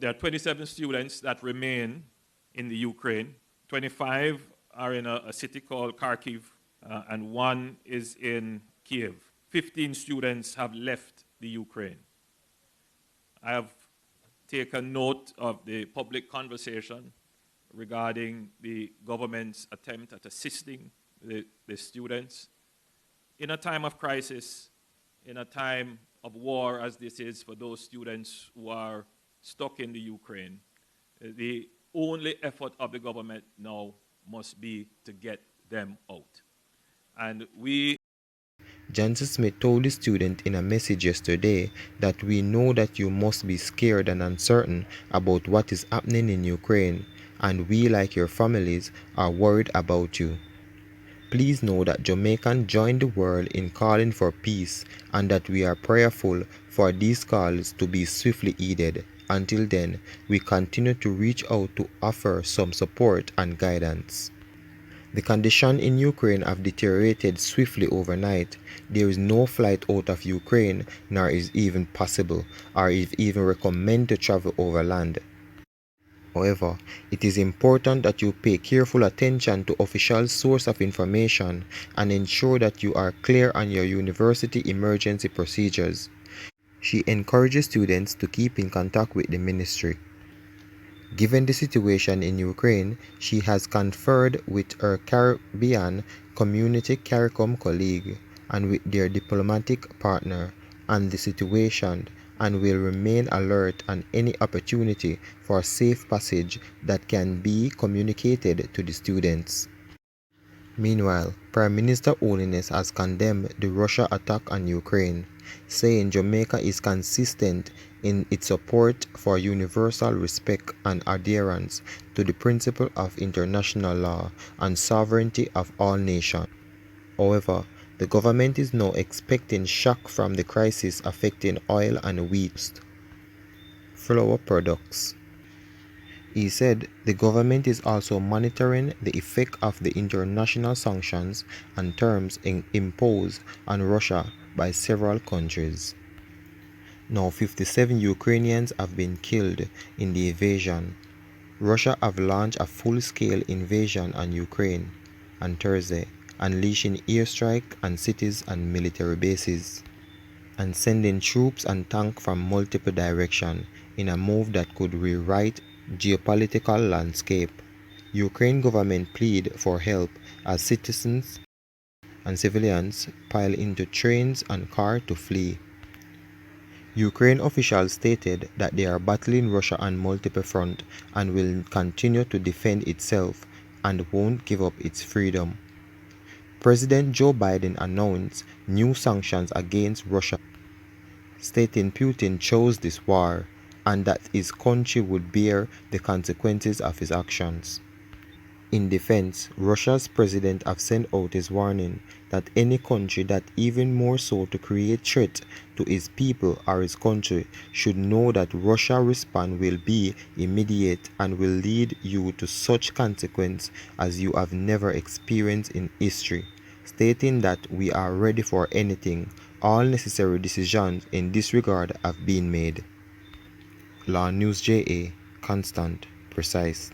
there are 27 students that remain in the Ukraine. 25 are in a city called Kharkiv, and one is in Kiev. 15 students have left the Ukraine. I have taken note of the public conversation regarding the government's attempt at assisting the students. In a time of crisis, in a time of war, as this is for those students who are stuck in the Ukraine, the only effort of the government now must be to get them out. And Johnson Smith told the student in a message yesterday that we know that you must be scared and uncertain about what is happening in Ukraine, and we, like your families, are worried about you. Please know that Jamaican join the world in calling for peace, and that we are prayerful for these calls to be swiftly heeded. Until then, we continue to reach out to offer some support and guidance. The conditions in Ukraine have deteriorated swiftly overnight. There is no flight out of Ukraine, nor is even possible, or is even recommended to travel overland. However, it is important that you pay careful attention to official source of information and ensure that you are clear on your university emergency procedures. She encourages students to keep in contact with the ministry. Given the situation in Ukraine, she has conferred with her Caribbean Community CARICOM colleague and with their diplomatic partner on the situation, and will remain alert on any opportunity for safe passage that can be communicated to the students. Meanwhile, Prime Minister Holiness has condemned the Russia attack on Ukraine, saying Jamaica is consistent in its support for universal respect and adherence to the principle of international law and sovereignty of all nations. However, the government is now expecting shock from the crisis affecting oil and wheat flour products. He said the government is also monitoring the effect of the international sanctions and terms imposed on Russia by several countries. Now 57 Ukrainians have been killed in the invasion. Russia have launched a full-scale invasion on Ukraine on Thursday, unleashing airstrikes on cities and military bases, and sending troops and tanks from multiple directions in a move that could rewrite geopolitical landscape. Ukraine government plead for help as citizens and civilians pile into trains and cars to flee. Ukraine officials stated that they are battling Russia on multiple fronts and will continue to defend itself and won't give up its freedom. President Joe Biden announced new sanctions against Russia, stating Putin chose this war and that his country would bear the consequences of his actions. In defense, Russia's president have sent out his warning that any country that even more so to create threat to his people or his country should know that Russia's response will be immediate and will lead you to such consequence as you have never experienced in history, stating that we are ready for anything. All necessary decisions in this regard have been made. Law News JA, constant, precise.